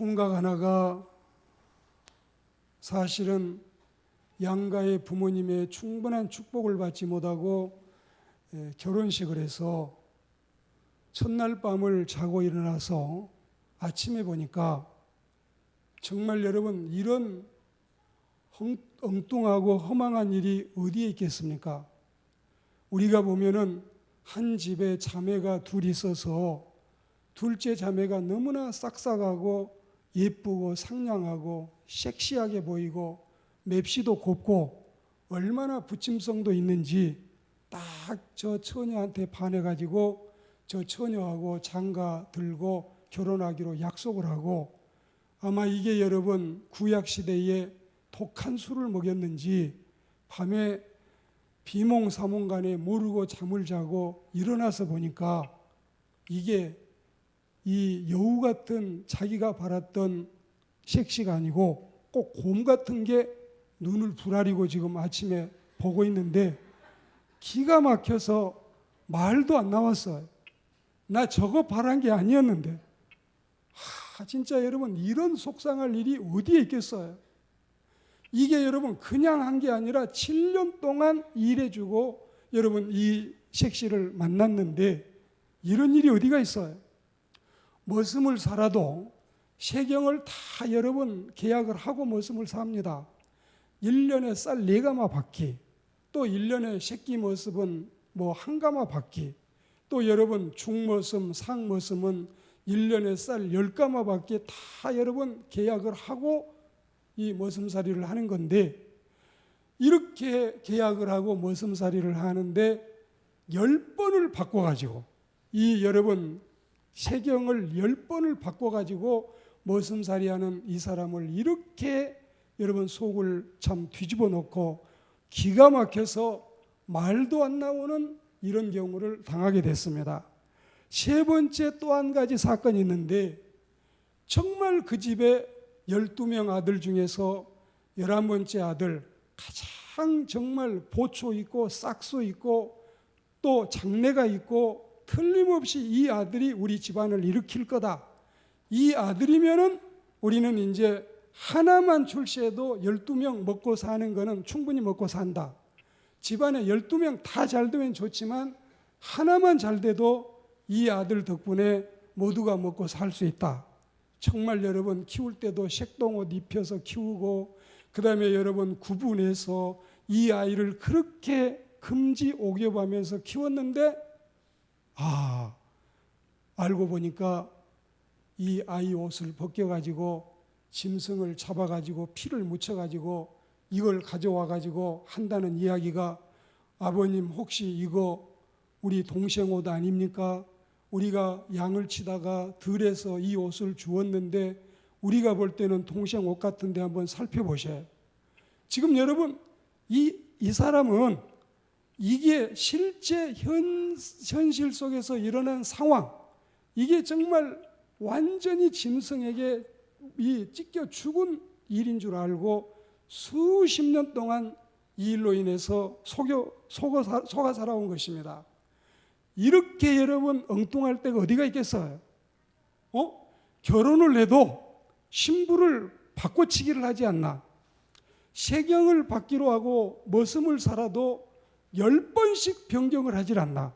총각 하나가 사실은 양가의 부모님의 충분한 축복을 받지 못하고 결혼식을 해서 첫날 밤을 자고 일어나서 아침에 보니까 정말 여러분 이런 엉뚱하고 허망한 일이 어디에 있겠습니까? 우리가 보면은 한 집에 자매가 둘이 있어서 둘째 자매가 너무나 싹싹하고 예쁘고 상냥하고 섹시하게 보이고 맵시도 곱고 얼마나 부침성도 있는지 딱 저 처녀한테 반해가지고 저 처녀하고 장가 들고 결혼하기로 약속을 하고, 아마 이게 여러분 구약시대에 독한 술을 먹였는지 밤에 비몽사몽간에 모르고 잠을 자고 일어나서 보니까 이게 이 여우 같은 자기가 바랐던 섹시가 아니고 꼭 곰 같은 게 눈을 부라리고 지금 아침에 보고 있는데 기가 막혀서 말도 안 나왔어요. 나 저거 바란 게 아니었는데. 진짜 여러분 이런 속상할 일이 어디에 있겠어요? 이게 여러분 그냥 한 게 아니라 7년 동안 일해주고 여러분 이 섹시를 만났는데 이런 일이 어디가 있어요? 머슴을 살아도 세경을 다 여러분 계약을 하고 머슴을 삽니다. 1년에 쌀 4가마 받기, 또 1년에 새끼 머슴은 뭐 1가마 받기, 또 여러분 중머슴, 상머슴은 1년에 쌀 10가마 받기 다 여러분 계약을 하고 이 머슴살이를 하는 건데, 이렇게 계약을 하고 머슴살이를 하는데 10번을 바꿔가지고 이 여러분 세경을 10번을 바꿔가지고 머슴살이하는 이 사람을 이렇게 여러분 속을 참 뒤집어 놓고 기가 막혀서 말도 안 나오는 이런 경우를 당하게 됐습니다. 세 번째 또 한 가지 사건이 있는데, 정말 그 집에 12명 아들 중에서 11번째 아들, 가장 정말 보초 있고 싹수 있고 또 장래가 있고 틀림없이 이 아들이 우리 집안을 일으킬 거다. 이 아들이면은 우리는 이제 하나만 출세해도 12명 먹고 사는 거는 충분히 먹고 산다. 집안에 12명 다 잘 되면 좋지만 하나만 잘 돼도 이 아들 덕분에 모두가 먹고 살 수 있다. 정말 여러분 키울 때도 색동옷 입혀서 키우고, 그 다음에 여러분 구분해서 이 아이를 그렇게 금지 옥엽하면서 키웠는데, 알고 보니까 이 아이 옷을 벗겨가지고 짐승을 잡아가지고 피를 묻혀가지고 이걸 가져와가지고 한다는 이야기가, 아버님 혹시 이거 우리 동생 옷 아닙니까? 우리가 양을 치다가 들에서 이 옷을 주었는데 우리가 볼 때는 동생 옷 같은데 한번 살펴보셔요. 지금 여러분 이 사람은 이게 실제 현실 속에서 일어난 상황, 이게 정말 완전히 짐승에게 찢겨 죽은 일인 줄 알고 수십 년 동안 이 일로 인해서 속아 살아온 것입니다. 이렇게 여러분 엉뚱할 때가 어디가 있겠어요? 결혼을 해도 신부를 바꿔치기를 하지 않나? 세경을 받기로 하고 머슴을 살아도 10번씩 변경을 하질 않나?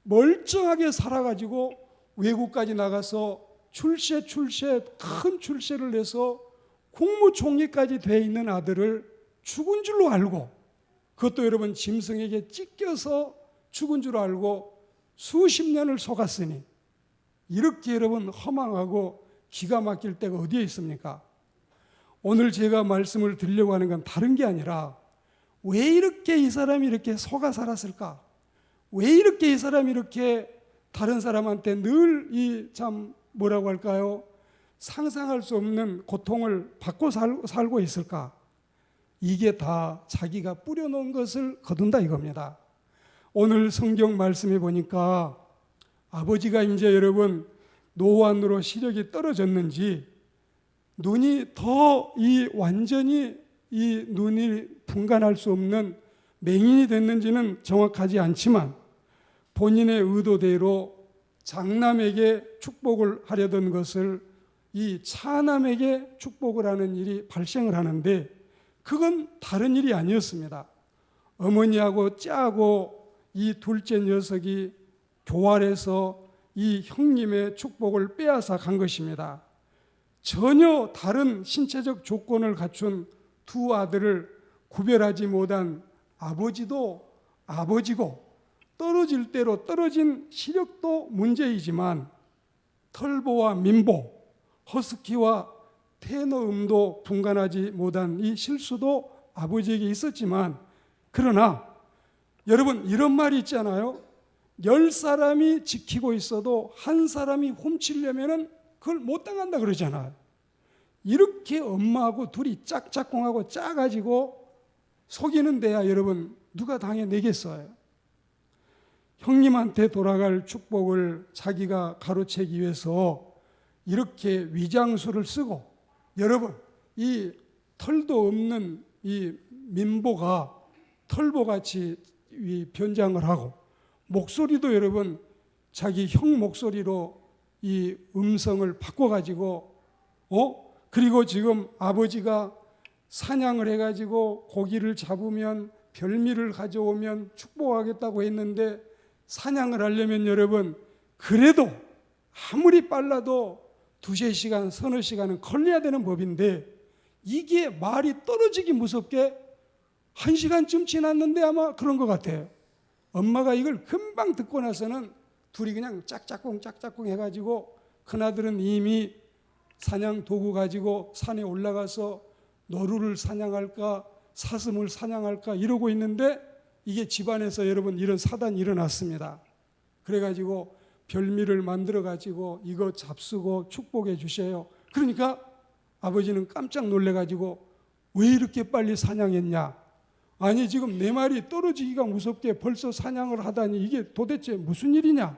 멀쩡하게 살아가지고 외국까지 나가서 출세 큰 출세를 해서 국무총리까지 돼 있는 아들을 죽은 줄로 알고, 그것도 여러분 짐승에게 찢겨서 죽은 줄 알고 수십 년을 속았으니, 이렇게 여러분 허망하고 기가 막힐 때가 어디에 있습니까? 오늘 제가 말씀을 드리려고 하는 건 다른 게 아니라, 왜 이렇게 이 사람이 이렇게 속아 살았을까? 왜 이렇게 이 사람이 이렇게 다른 사람한테 늘 이 참 뭐라고 할까요? 상상할 수 없는 고통을 받고 살고 있을까? 이게 다 자기가 뿌려놓은 것을 거둔다 이겁니다. 오늘 성경 말씀에 보니까 아버지가 이제 여러분 노환으로 시력이 떨어졌는지 눈이 더 완전히 이 눈이 분간할 수 없는 맹인이 됐는지는 정확하지 않지만 본인의 의도대로 장남에게 축복을 하려던 것을 이 차남에게 축복을 하는 일이 발생을 하는데 그건 다른 일이 아니었습니다. 어머니하고 짜고 이 둘째 녀석이 교활해서 이 형님의 축복을 빼앗아 간 것입니다. 전혀 다른 신체적 조건을 갖춘 두 아들을 구별하지 못한 아버지도 아버지고 떨어질 대로 떨어진 시력도 문제이지만 털보와 민보, 허스키와 테너음도 분간하지 못한 이 실수도 아버지에게 있었지만 그러나 여러분 이런 말이 있잖아요. 10사람이 지키고 있어도 한 사람이 훔치려면 그걸 못 당한다 그러잖아요. 이렇게 엄마하고 둘이 짝짝꿍하고 짜가지고 속이는 데야 여러분 누가 당해내겠어요? 형님한테 돌아갈 축복을 자기가 가로채기 위해서 이렇게 위장술을 쓰고 여러분 이 털도 없는 이 민보가 털보같이 변장을 하고 목소리도 여러분 자기 형 목소리로 이 음성을 바꿔가지고 그리고 지금 아버지가 사냥을 해가지고 고기를 잡으면 별미를 가져오면 축복하겠다고 했는데 사냥을 하려면 여러분 그래도 아무리 빨라도 두세 시간 서너 시간은 걸려야 되는 법인데 이게 말이 떨어지기 무섭게 1시간쯤 지났는데 아마 그런 것 같아요. 엄마가 이걸 금방 듣고 나서는 둘이 그냥 짝짝꿍 해가지고 큰아들은 이미 사냥 도구 가지고 산에 올라가서 노루를 사냥할까 사슴을 사냥할까 이러고 있는데 이게 집안에서 여러분 이런 사단이 일어났습니다. 그래가지고 별미를 만들어가지고 이거 잡수고 축복해 주세요. 그러니까 아버지는 깜짝 놀래가지고 왜 이렇게 빨리 사냥했냐? 아니 지금 내 말이 떨어지기가 무섭게 벌써 사냥을 하다니 이게 도대체 무슨 일이냐?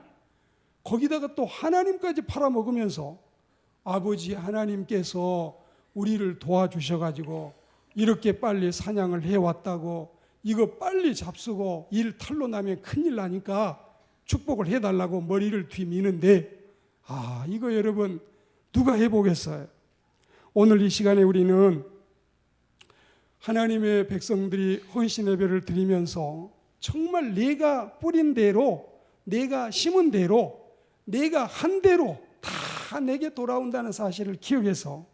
거기다가 또 하나님까지 팔아먹으면서 아버지 하나님께서 우리를 도와주셔가지고 이렇게 빨리 사냥을 해왔다고 이거 빨리 잡수고 일 탈로 나면 큰일 나니까 축복을 해달라고 머리를 뒤미는데 이거 여러분 누가 해보겠어요? 오늘 이 시간에 우리는 하나님의 백성들이 헌신 예배를 드리면서 정말 내가 뿌린 대로 내가 심은 대로 내가 한 대로 다 내게 돌아온다는 사실을 기억해서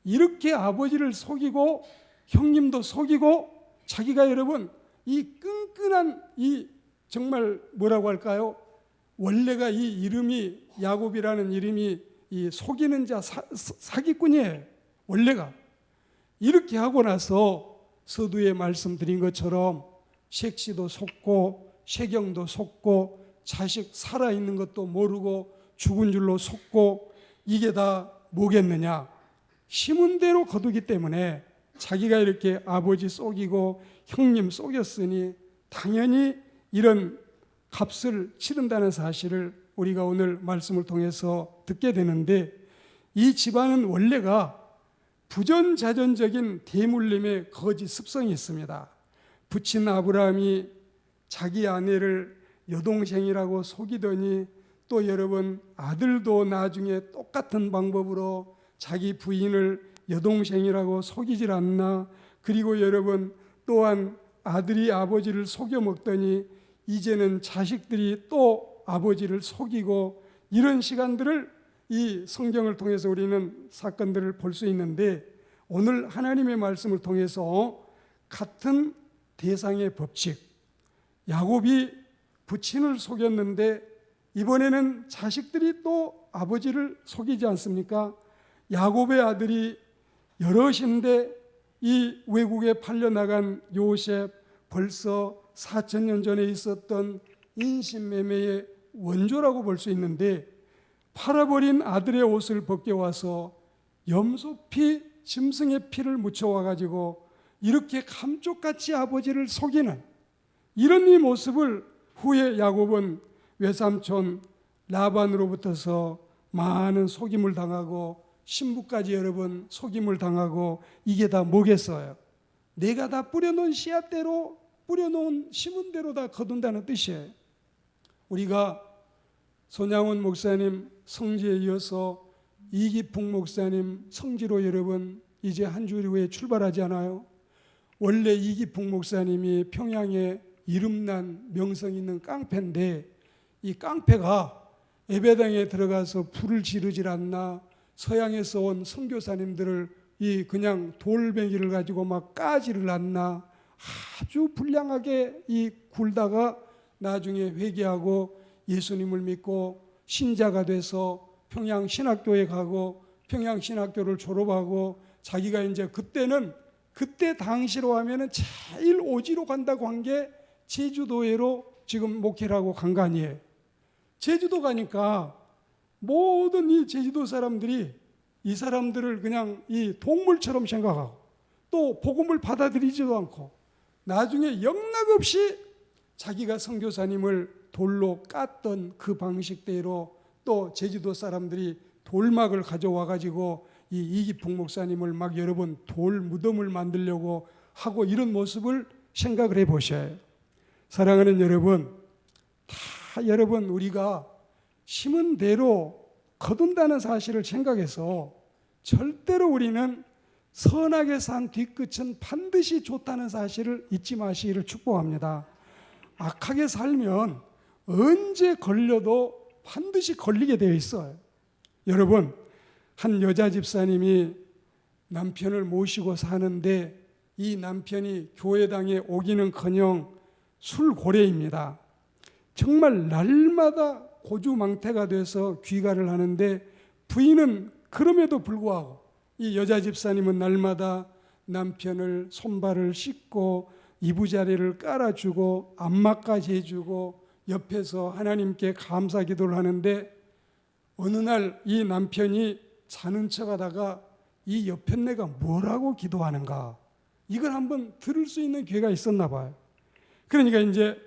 이렇게 아버지를 속이고 형님도 속이고 자기가 여러분 이 끈끈한 이 정말 뭐라고 할까요? 원래가 이 이름이 야곱이라는 이름이 이 속이는 자 사기꾼이에요. 원래가 이렇게 하고 나서 서두에 말씀드린 것처럼 색시도 속고 세경도 속고 자식 살아있는 것도 모르고 죽은 줄로 속고 이게 다 뭐겠느냐? 심은 대로 거두기 때문에 자기가 이렇게 아버지 속이고 형님 속였으니 당연히 이런 값을 치른다는 사실을 우리가 오늘 말씀을 통해서 듣게 되는데 이 집안은 원래가 부전자전적인 대물림의 거짓 습성이 있습니다. 부친 아브라함이 자기 아내를 여동생이라고 속이더니 또 여러분 아들도 나중에 똑같은 방법으로 자기 부인을 여동생이라고 속이질 않나. 그리고 여러분 또한 아들이 아버지를 속여 먹더니 이제는 자식들이 또 아버지를 속이고 이런 시간들을 이 성경을 통해서 우리는 사건들을 볼 수 있는데 오늘 하나님의 말씀을 통해서 같은 대상의 법칙 야곱이 부친을 속였는데 이번에는 자식들이 또 아버지를 속이지 않습니까? 야곱의 아들이 여럿인데 이 외국에 팔려나간 요셉 벌써 4,000년 전에 있었던 인신매매의 원조라고 볼 수 있는데 팔아버린 아들의 옷을 벗겨와서 염소피, 짐승의 피를 묻혀와가지고 이렇게 감쪽같이 아버지를 속이는 이런 이 모습을 후에 야곱은 외삼촌 라반으로부터서 많은 속임을 당하고 신부까지 여러분 속임을 당하고 이게 다 뭐겠어요? 내가 다 뿌려놓은 씨앗대로 뿌려놓은 심은 대로 다 거둔다는 뜻이에요. 우리가 손양훈 목사님 성지에 이어서 이기풍 목사님 성지로 여러분 이제 한 주일 후에 출발하지 않아요? 원래 이기풍 목사님이 평양에 이름난 명성 있는 깡패인데 이 깡패가 예배당에 들어가서 불을 지르질 않나 서양에서 온 선교사님들을 이 그냥 돌멩이를 가지고 막 까지를 않나 아주 불량하게 이 굴다가 나중에 회개하고 예수님을 믿고 신자가 돼서 평양 신학교에 가고 평양 신학교를 졸업하고 자기가 이제 그때 당시로 하면은 제일 오지로 간다고 한 게 제주도에로 지금 목회를 하고 간 거 아니에요. 제주도 가니까 모든 이 제주도 사람들이 이 사람들을 그냥 이 동물처럼 생각하고 또 복음을 받아들이지도 않고 나중에 영락없이 자기가 선교사님을 돌로 깠던 그 방식대로 또 제주도 사람들이 돌막을 가져와 가지고 이 이기풍 목사님을 막 여러 번 돌 무덤을 만들려고 하고 이런 모습을 생각을 해보셔요. 사랑하는 여러분, 다 여러분 우리가 심은 대로 거둔다는 사실을 생각해서 절대로 우리는 선하게 산 뒤끝은 반드시 좋다는 사실을 잊지 마시기를 축복합니다. 악하게 살면 언제 걸려도 반드시 걸리게 되어 있어요. 여러분, 한 여자 집사님이 남편을 모시고 사는데 이 남편이 교회당에 오기는커녕 술고래입니다. 정말 날마다 고주망태가 돼서 귀가를 하는데 부인은 그럼에도 불구하고 이 여자 집사님은 날마다 남편을 손발을 씻고 이부자리를 깔아주고 안마까지 해주고 옆에서 하나님께 감사 기도를 하는데 어느 날 이 남편이 자는 척하다가 이 옆편네가 뭐라고 기도하는가 이걸 한번 들을 수 있는 기회가 있었나 봐요. 그러니까 이제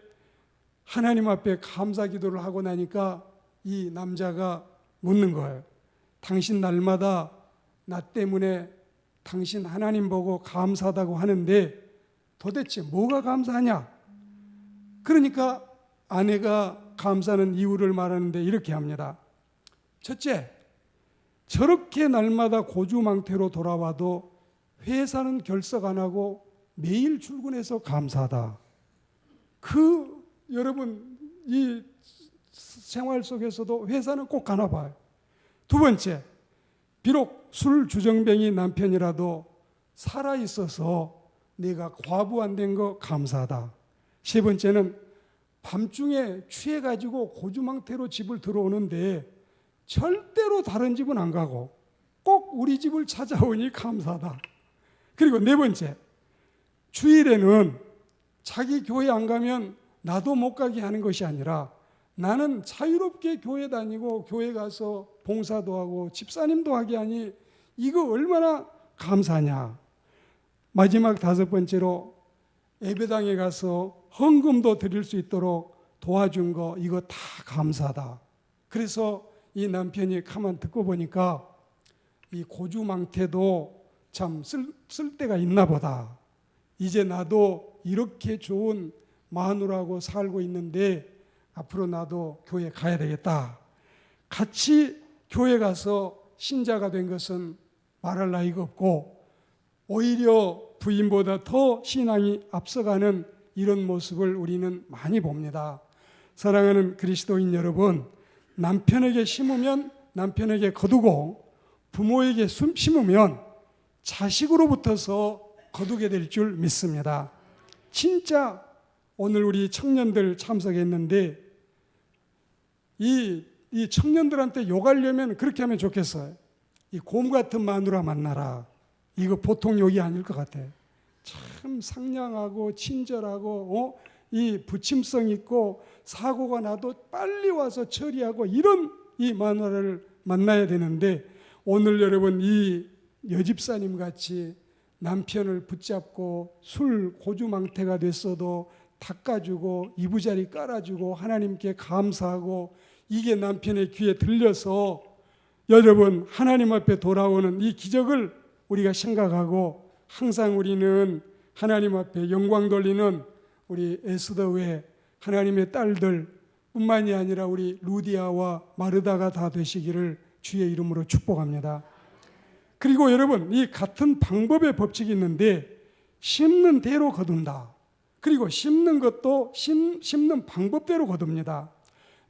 하나님 앞에 감사 기도를 하고 나니까 이 남자가 묻는 거예요. 당신 날마다 나 때문에 당신 하나님 보고 감사하다고 하는데 도대체 뭐가 감사하냐? 그러니까 아내가 감사하는 이유를 말하는데 이렇게 합니다. 첫째, 저렇게 날마다 고주망태로 돌아와도 회사는 결석 안 하고 매일 출근해서 감사하다. 여러분 이 생활 속에서도 회사는 꼭 가나 봐요. 두 번째, 비록 술 주정뱅이 남편이라도 살아있어서 내가 과부 안 된 거 감사하다. 세 번째는 밤중에 취해가지고 고주망태로 집을 들어오는데 절대로 다른 집은 안 가고 꼭 우리 집을 찾아오니 감사하다. 그리고 네 번째, 주일에는 자기 교회 안 가면 나도 못 가게 하는 것이 아니라 나는 자유롭게 교회 다니고 교회 가서 봉사도 하고 집사님도 하게 하니 이거 얼마나 감사하냐. 마지막 다섯 번째로 예배당에 가서 헌금도 드릴 수 있도록 도와준 거 이거 다 감사하다. 그래서 이 남편이 가만 듣고 보니까 이 고주망태도 참 쓸 데가 있나 보다. 이제 나도 이렇게 좋은 마누라하고 살고 있는데 앞으로 나도 교회 가야 되겠다. 같이 교회 가서 신자가 된 것은 말할 나위가 없고 오히려 부인보다 더 신앙이 앞서가는 이런 모습을 우리는 많이 봅니다. 사랑하는 그리스도인 여러분, 남편에게 심으면 남편에게 거두고 부모에게 심으면 자식으로부터서 거두게 될 줄 믿습니다. 진짜 오늘 우리 청년들 참석했는데 이 청년들한테 욕하려면 그렇게 하면 좋겠어요. 이 곰 같은 마누라 만나라. 이거 보통 욕이 아닐 것 같아. 참 상냥하고 친절하고 이 부침성 있고 사고가 나도 빨리 와서 처리하고 이런 이 마누라를 만나야 되는데 오늘 여러분 이 여집사님 같이 남편을 붙잡고 술 고주망태가 됐어도 닦아주고 이부자리 깔아주고 하나님께 감사하고 이게 남편의 귀에 들려서 여러분 하나님 앞에 돌아오는 이 기적을 우리가 생각하고 항상 우리는 하나님 앞에 영광 돌리는 우리 에스더의 하나님의 딸들 뿐만이 아니라 우리 루디아와 마르다가 다 되시기를 주의 이름으로 축복합니다. 그리고 여러분, 이 같은 방법의 법칙이 있는데 심는 대로 거둔다. 그리고 심는 것도 심는 방법대로 거둡니다.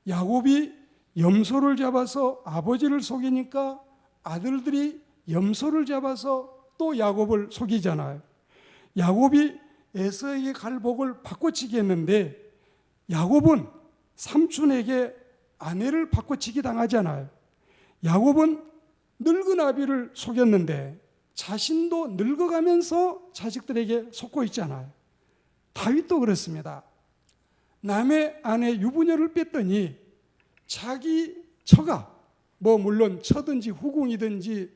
야곱이 염소를 잡아서 아버지를 속이니까 아들들이 염소를 잡아서 또 야곱을 속이잖아요. 야곱이 에서에게 갈 복을 바꿔치기 했는데 야곱은 삼촌에게 아내를 바꿔치기 당하잖아요. 야곱은 늙은 아비를 속였는데 자신도 늙어가면서 자식들에게 속고 있잖아요. 다윗도 그렇습니다. 남의 아내 유부녀를 뺐더니 자기 처가 물론 처든지 후궁이든지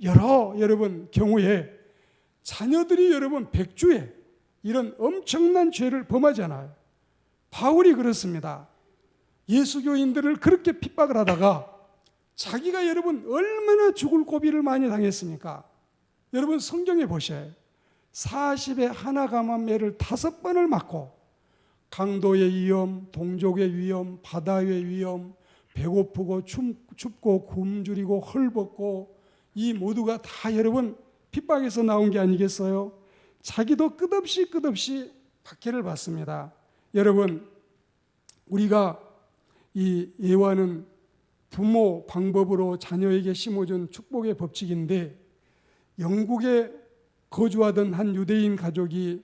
여러분 경우에 자녀들이 여러분 백주에 이런 엄청난 죄를 범하잖아요. 바울이 그렇습니다. 예수교인들을 그렇게 핍박을 하다가 자기가 여러분 얼마나 죽을 고비를 많이 당했습니까? 여러분 성경에 보셔요. 40에 하나 감한 매를 5번을 맞고 강도의 위험, 동족의 위험, 바다의 위험, 배고프고 춥고 굶주리고 헐벗고 이 모두가 다 여러분 핍박에서 나온 게 아니겠어요? 자기도 끝없이 박해를 받습니다. 여러분 우리가 이 예화는 부모 방법으로 자녀에게 심어준 축복의 법칙인데 영국에 거주하던 한 유대인 가족이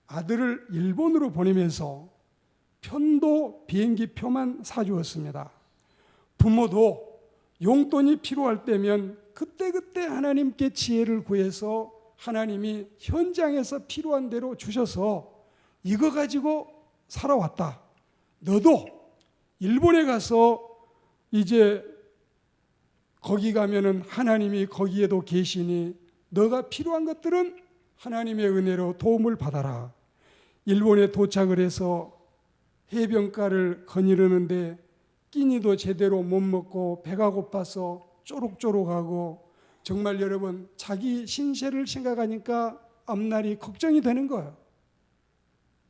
아들을 일본으로 보내면서 편도 비행기 표만 사주었습니다. 부모도 용돈이 필요할 때면 그때그때 하나님께 지혜를 구해서 하나님이 현장에서 필요한 대로 주셔서 이거 가지고 살아왔다. 너도 일본에 가서 이제 거기 가면은 하나님이 거기에도 계시니 너가 필요한 것들은 하나님의 은혜로 도움을 받아라. 일본에 도착을 해서 해변가를 거니르는데 끼니도 제대로 못 먹고 배가 고파서 쪼록쪼록하고 정말 여러분 자기 신세를 생각하니까 앞날이 걱정이 되는 거예요.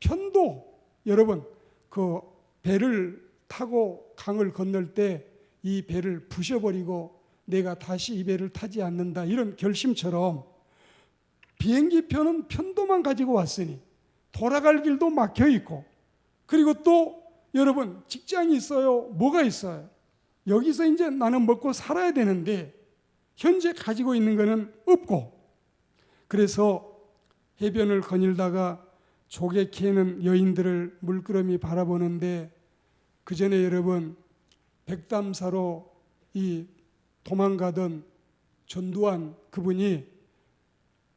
편도 여러분 그 배를 타고 강을 건널 때 이 배를 부셔버리고 내가 다시 이 배를 타지 않는다 이런 결심처럼 비행기 표는 편도만 가지고 왔으니 돌아갈 길도 막혀 있고 그리고 또 여러분 직장이 있어요. 뭐가 있어요? 여기서 이제 나는 먹고 살아야 되는데 현재 가지고 있는 거는 없고 그래서 해변을 거닐다가 조개 캐는 여인들을 물끄러미 바라보는데 그 전에 여러분 백담사로 이 도망가던 전두환 그분이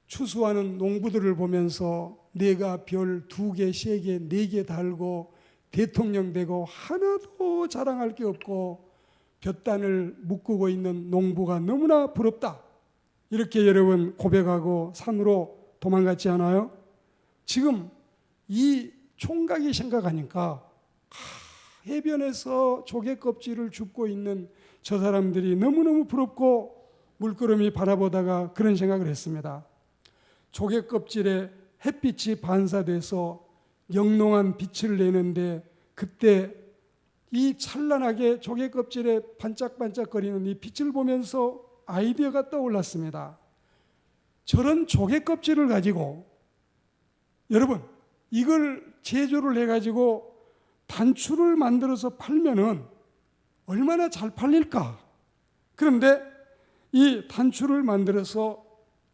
추수하는 농부들을 보면서 내가 별 2개, 3개, 4개 달고 대통령 되고 하나도 자랑할 게 없고 볕단을 묶고 있는 농부가 너무나 부럽다. 이렇게 여러분 고백하고 산으로 도망갔지 않아요? 지금 이 총각이 생각하니까 해변에서 조개 껍질을 줍고 있는 저 사람들이 너무너무 부럽고 물끄러미 바라보다가 그런 생각을 했습니다. 조개 껍질에 햇빛이 반사돼서 영롱한 빛을 내는데 그때 이 찬란하게 조개 껍질에 반짝반짝거리는 이 빛을 보면서 아이디어가 떠올랐습니다. 저런 조개 껍질을 가지고 여러분 이걸 제조를 해가지고 단추를 만들어서 팔면은 얼마나 잘 팔릴까? 그런데 이 단추를 만들어서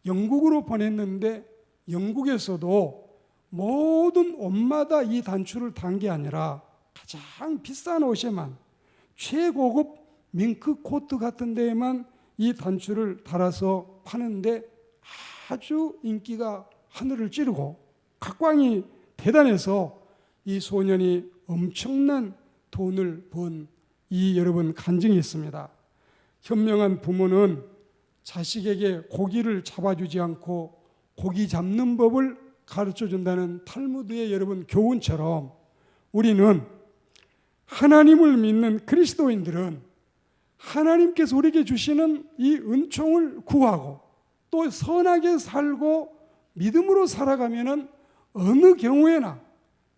영국으로 보냈는데 영국에서도 모든 옷마다 이 단추를 단 게 아니라 가장 비싼 옷에만 최고급 밍크 코트 같은 데에만 이 단추를 달아서 파는데 아주 인기가 하늘을 찌르고 각광이 대단해서 이 소년이 엄청난 돈을 번 이 여러분 간증이 있습니다. 현명한 부모는 자식에게 고기를 잡아주지 않고 고기 잡는 법을 가르쳐준다는 탈무드의 여러분 교훈처럼 우리는 하나님을 믿는 그리스도인들은 하나님께서 우리에게 주시는 이 은총을 구하고 또 선하게 살고 믿음으로 살아가면은 어느 경우에나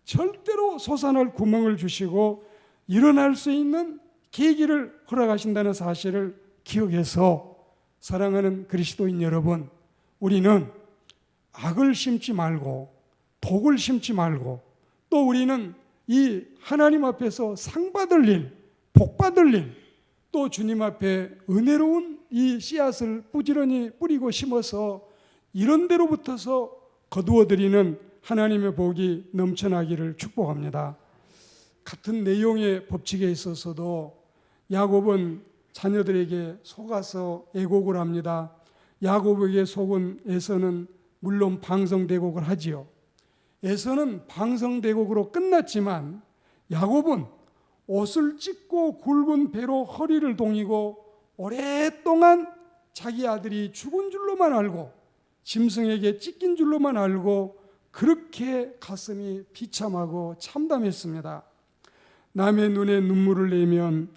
절대로 솟아날 구멍을 주시고 일어날 수 있는 계기를 허락하신다는 사실을 기억해서 사랑하는 그리스도인 여러분, 우리는 악을 심지 말고 독을 심지 말고 또 우리는 이 하나님 앞에서 상 받을 일, 복 받을 일, 또 주님 앞에 은혜로운 이 씨앗을 부지런히 뿌리고 심어서 이런 데로부터서 거두어드리는 하나님의 복이 넘쳐나기를 축복합니다. 같은 내용의 법칙에 있어서도 야곱은 자녀들에게 속아서 애곡을 합니다. 야곱에게 속은 에서는 물론 방성대곡을 하지요. 에서는 방성대곡으로 끝났지만 야곱은 옷을 찢고 굵은 배로 허리를 동이고 오랫동안 자기 아들이 죽은 줄로만 알고 짐승에게 찢긴 줄로만 알고 그렇게 가슴이 비참하고 참담했습니다. 남의 눈에 눈물을 내면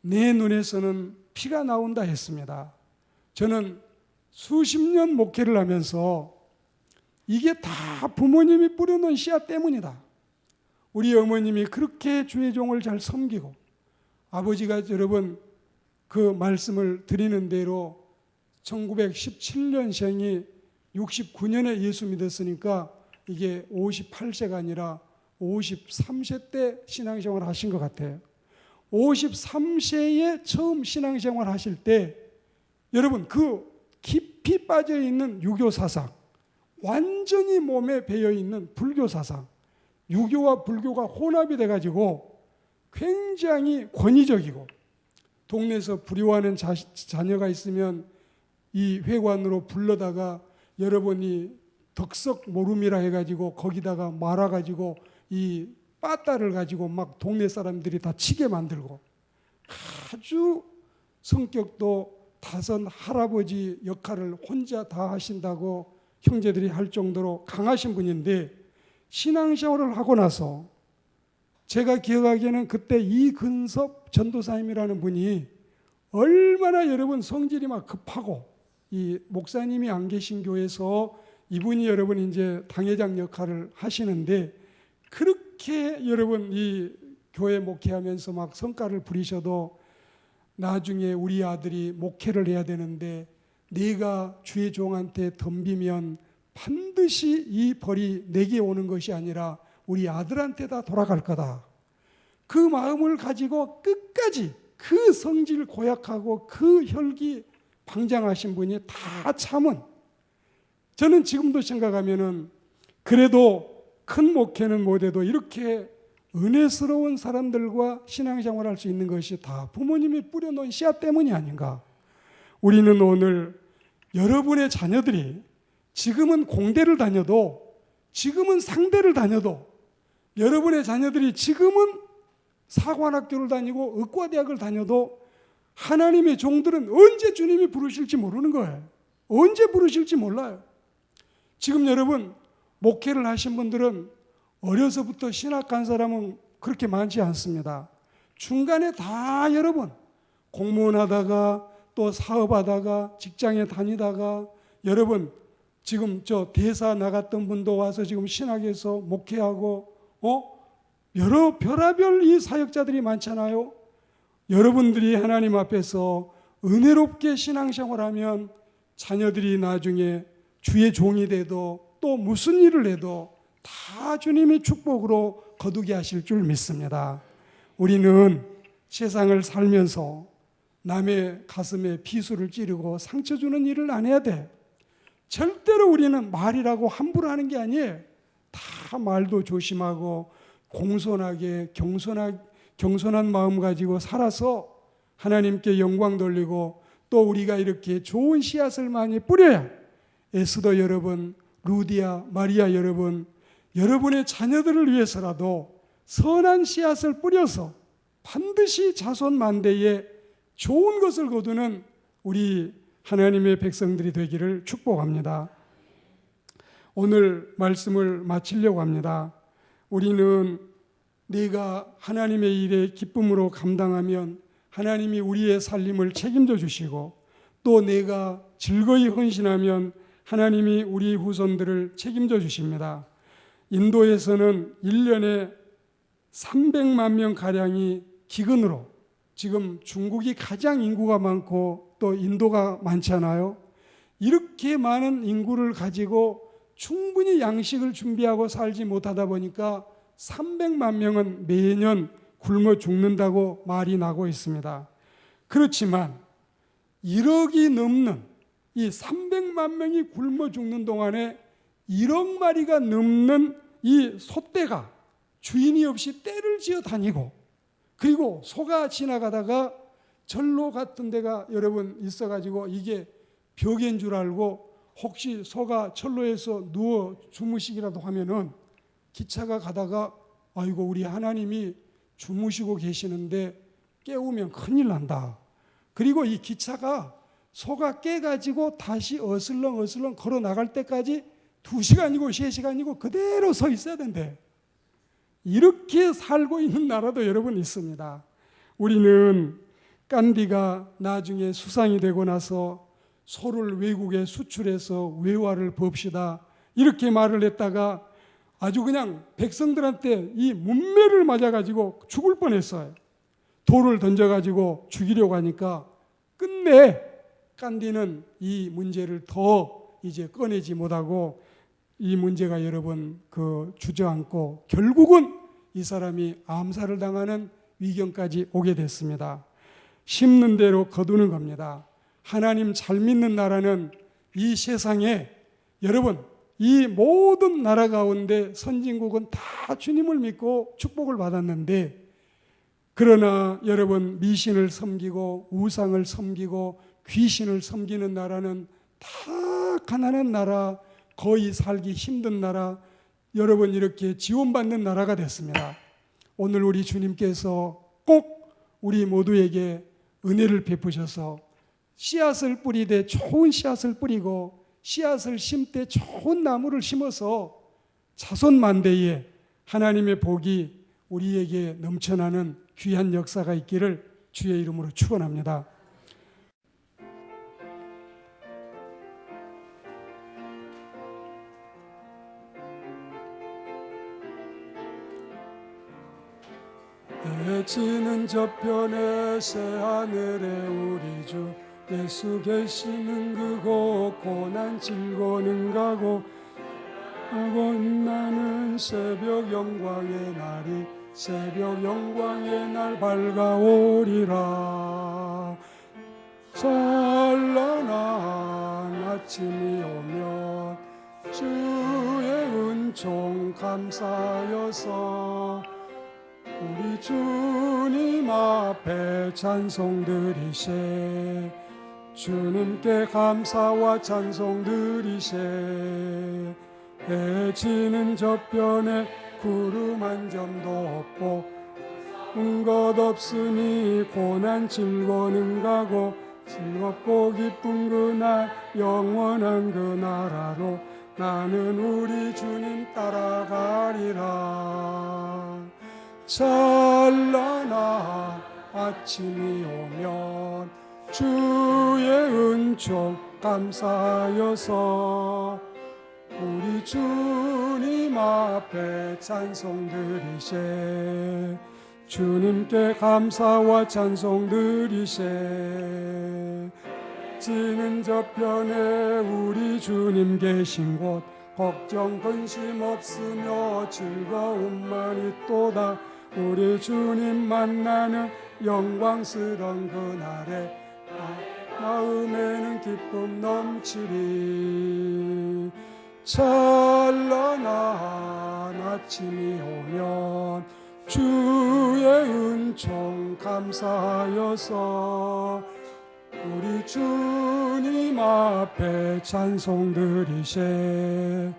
내 눈에서는 피가 나온다 했습니다. 저는 수십 년 목회를 하면서 이게 다 부모님이 뿌려놓은 씨앗 때문이다. 우리 어머님이 그렇게 주의 종을 잘 섬기고 아버지가 여러분 그 말씀을 드리는 대로 1917년생이 69년에 예수 믿었으니까 이게 58세가 아니라 53세 때 신앙생활을 하신 것 같아요. 53세에 처음 신앙생활을 하실 때 여러분 그 깊이 빠져있는 유교 사상, 완전히 몸에 배어있는 불교 사상, 유교와 불교가 혼합이 돼가지고 굉장히 권위적이고 동네에서 불효하는 자녀가 있으면 이 회관으로 불러다가 여러분이 덕석 모름이라 해가지고 거기다가 말아가지고 이 빠따를 가지고 막 동네 사람들이 다 치게 만들고 아주 성격도 다선 할아버지 역할을 혼자 다 하신다고 형제들이 할 정도로 강하신 분인데 신앙생활을 하고 나서 제가 기억하기에는 그때 이근섭 전도사님이라는 분이 얼마나 여러분 성질이 막 급하고 이 목사님이 안 계신 교회에서 이분이 여러분 이제 당회장 역할을 하시는데 그렇게 여러분 이 교회 목회하면서 막 성과를 부리셔도 나중에 우리 아들이 목회를 해야 되는데 네가 주의 종한테 덤비면 반드시 이 벌이 내게 오는 것이 아니라 우리 아들한테 다 돌아갈 거다. 그 마음을 가지고 끝까지 그 성질 고약하고 그 혈기 방장하신 분이 다 참은, 저는 지금도 생각하면은 그래도 큰 목회는 못해도 이렇게 은혜스러운 사람들과 신앙생활할 수 있는 것이 다 부모님이 뿌려놓은 씨앗 때문이 아닌가. 우리는 오늘 여러분의 자녀들이 지금은 공대를 다녀도 지금은 상대를 다녀도 여러분의 자녀들이 지금은 사관학교를 다니고 의과대학을 다녀도 하나님의 종들은 언제 주님이 부르실지 모르는 거예요. 언제 부르실지 몰라요. 지금 여러분 목회를 하신 분들은 어려서부터 신학 간 사람은 그렇게 많지 않습니다. 중간에 다 여러분 공무원 하다가 또 사업하다가 직장에 다니다가 여러분 지금 저 대사 나갔던 분도 와서 지금 신학에서 목회하고 여러 별하별 이 사역자들이 많잖아요. 여러분들이 하나님 앞에서 은혜롭게 신앙생활하면 자녀들이 나중에 주의 종이 돼도 또 무슨 일을 해도 다 주님의 축복으로 거두게 하실 줄 믿습니다. 우리는 세상을 살면서 남의 가슴에 비수를 찌르고 상처 주는 일을 안 해야 돼. 절대로 우리는 말이라고 함부로 하는 게 아니에요. 다 말도 조심하고 공손하게 경손한 마음 가지고 살아서 하나님께 영광 돌리고 또 우리가 이렇게 좋은 씨앗을 많이 뿌려야 에스더 여러분, 루디아, 마리아 여러분, 여러분의 자녀들을 위해서라도 선한 씨앗을 뿌려서 반드시 자손 만대에 좋은 것을 거두는 우리 하나님의 백성들이 되기를 축복합니다. 오늘 말씀을 마치려고 합니다. 우리는 내가 하나님의 일에 기쁨으로 감당하면 하나님이 우리의 살림을 책임져 주시고 또 내가 즐거이 헌신하면 하나님이 우리 후손들을 책임져 주십니다. 인도에서는 1년에 300만 명가량이 기근으로, 지금 중국이 가장 인구가 많고 또 또 인도가 많잖아요. 이렇게 많은 인구를 가지고 충분히 양식을 준비하고 살지 못하다 보니까 300만 명은 매년 굶어 죽는다고 말이 나고 있습니다. 그렇지만 1억이 넘는 이 300만 명이 굶어 죽는 동안에 1억 마리가 넘는 이 소떼가 주인이 없이 떼를 지어 다니고, 그리고 소가 지나가다가 절로 같은 데가 여러분 있어가지고 이게 벽인 줄 알고 혹시 소가 철로에서 누워 주무시기라도 하면은 기차가 가다가 아이고 우리 하나님이 주무시고 계시는데 깨우면 큰일 난다. 그리고 이 기차가 소가 깨가지고 다시 어슬렁 걸어 나갈 때까지 2시간이고 3시간이고 그대로 서 있어야 된대. 이렇게 살고 있는 나라도 여러분 있습니다. 우리는 간디가 나중에 수상이 되고 나서 소를 외국에 수출해서 외화를 법시다 이렇게 말을 했다가 아주 그냥 백성들한테 이 문매를 맞아가지고 죽을 뻔했어요. 돌을 던져가지고 죽이려고 하니까 끝내 간디는 이 문제를 더 이제 꺼내지 못하고 이 문제가 여러분 주저앉고 결국은 이 사람이 암살을 당하는 위경까지 오게 됐습니다. 심는 대로 거두는 겁니다. 하나님 잘 믿는 나라는 이 세상에 여러분 이 모든 나라 가운데 선진국은 다 주님을 믿고 축복을 받았는데, 그러나 여러분 미신을 섬기고 우상을 섬기고 귀신을 섬기는 나라는 다 가난한 나라, 거의 살기 힘든 나라, 여러분 이렇게 지원받는 나라가 됐습니다. 오늘 우리 주님께서 꼭 우리 모두에게 은혜를 베푸셔서 씨앗을 뿌리되 좋은 씨앗을 뿌리고 씨앗을 심되 좋은 나무를 심어서 자손만대에 하나님의 복이 우리에게 넘쳐나는 귀한 역사가 있기를 주의 이름으로 축원합니다. 해지는 저편에 새하늘에 우리 주 예수 계시는 그곳 고난 질고는 가고 나는 새벽 영광의 날이 새벽 영광의 날 밝아오리라. 찬란한 아침이 오면 주의 은총 감사여서 우리 주님 앞에 찬송 드리세. 주님께 감사와 찬송 드리세. 해지는 저편에 구름 한 점도 없고 것 없으니 고난 질고는 가고 즐겁고 기쁜 그날 영원한 그 나라로 나는 우리 주님 따라가리라. 찬란한 아침이 오면 주의 은총 감사여서 우리 주님 앞에 찬송 드리세. 주님께 감사와 찬송 드리세. 지는 저편에 우리 주님 계신 곳 걱정 근심 없으며 즐거움만 있도다. 우리 주님 만나는 영광스러운 그날에 마음에는 기쁨 넘치리. 찬란한 아침이 오면 주의 은총 감사여서 우리 주님 앞에 찬송 드리세.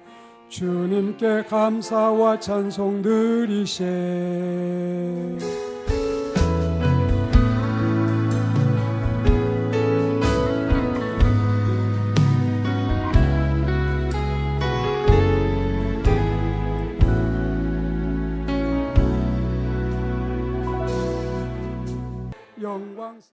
주님께 감사와 찬송 드리세.